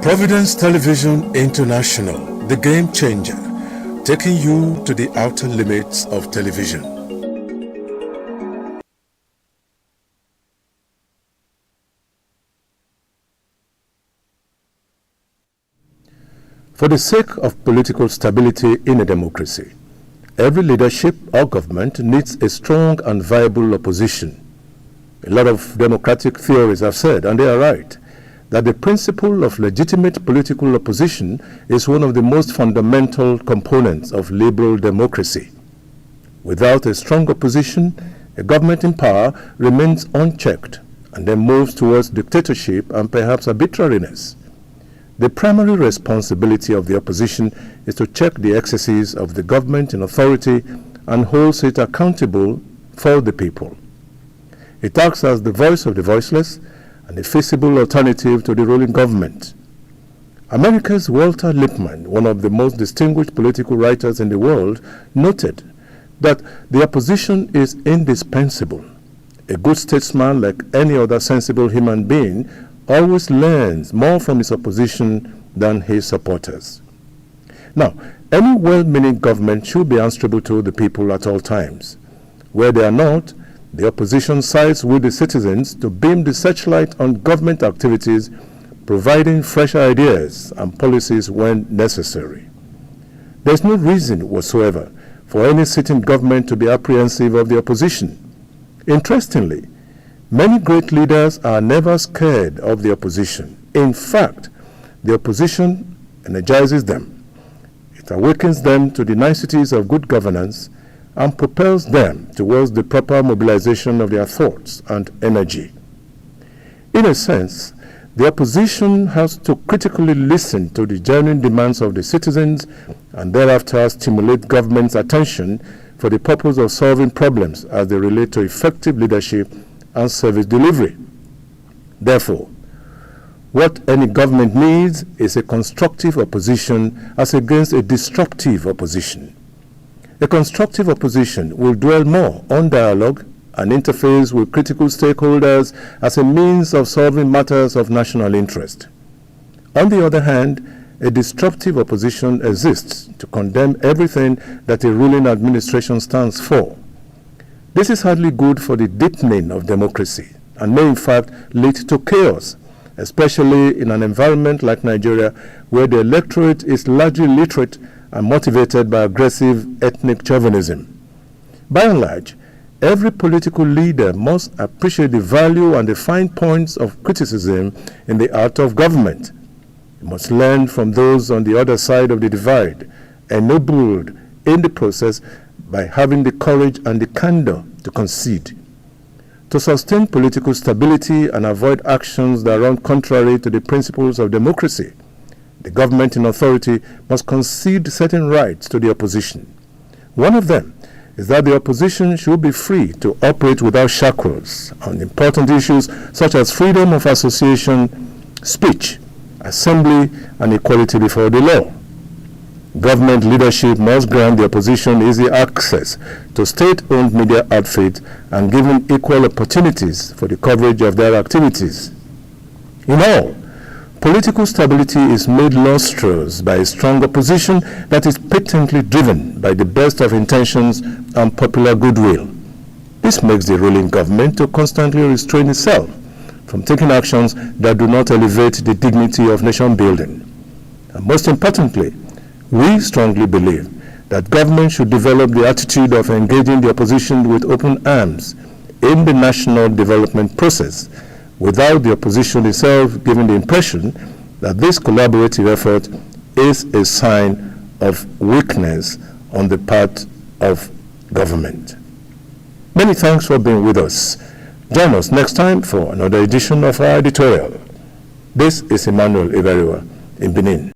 Providence Television International, the game changer, taking you to the outer limits of television. For the sake of political stability in a democracy, every leadership or government needs a strong and viable opposition. A lot of democratic theories have said, and they are right, that the principle of legitimate political opposition is one of the most fundamental components of liberal democracy. Without a strong opposition, a government in power remains unchecked and then moves towards dictatorship and perhaps arbitrariness. The primary responsibility of the opposition is to check the excesses of the government in authority and holds it accountable for the people. It acts as the voice of the voiceless and a feasible alternative to the ruling government. America's Walter Lippmann, one of the most distinguished political writers in the world, noted that the opposition is indispensable. A good statesman, like any other sensible human being, always learns more from his opposition than his supporters. Now, any well-meaning government should be answerable to the people at all times. Where they are not, the opposition sides with the citizens to beam the searchlight on government activities, providing fresh ideas and policies when necessary. There is no reason whatsoever for any sitting government to be apprehensive of the opposition. Interestingly, many great leaders are never scared of the opposition. In fact, the opposition energizes them. It awakens them to the niceties of good governance and propels them towards the proper mobilization of their thoughts and energy. In a sense, the opposition has to critically listen to the genuine demands of the citizens and thereafter stimulate government's attention for the purpose of solving problems as they relate to effective leadership and service delivery. Therefore, what any government needs is a constructive opposition as against a destructive opposition. A constructive opposition will dwell more on dialogue and interface with critical stakeholders as a means of solving matters of national interest. On the other hand, a destructive opposition exists to condemn everything that a ruling administration stands for. This is hardly good for the deepening of democracy and may in fact lead to chaos, especially in an environment like Nigeria, where the electorate is largely literate and motivated by aggressive ethnic chauvinism. By and large, every political leader must appreciate the value and the fine points of criticism in the art of government. He must learn from those on the other side of the divide, ennobled in the process by having the courage and the candor to concede. To sustain political stability and avoid actions that run contrary to the principles of democracy, the government in authority must concede certain rights to the opposition. One of them is that the opposition should be free to operate without shackles on important issues such as freedom of association, speech, assembly, and equality before the law. Government leadership must grant the opposition easy access to state-owned media outfits and give them equal opportunities for the coverage of their activities. In all, political stability is made lustrous by a strong opposition that is patently driven by the best of intentions and popular goodwill. This makes the ruling government to constantly restrain itself from taking actions that do not elevate the dignity of nation building. And most importantly, we strongly believe that government should develop the attitude of engaging the opposition with open arms in the national development process, without the opposition itself giving the impression that this collaborative effort is a sign of weakness on the part of government. Many thanks for being with us. Join us next time for another edition of our editorial. This is Emmanuel Iberiwa in Benin.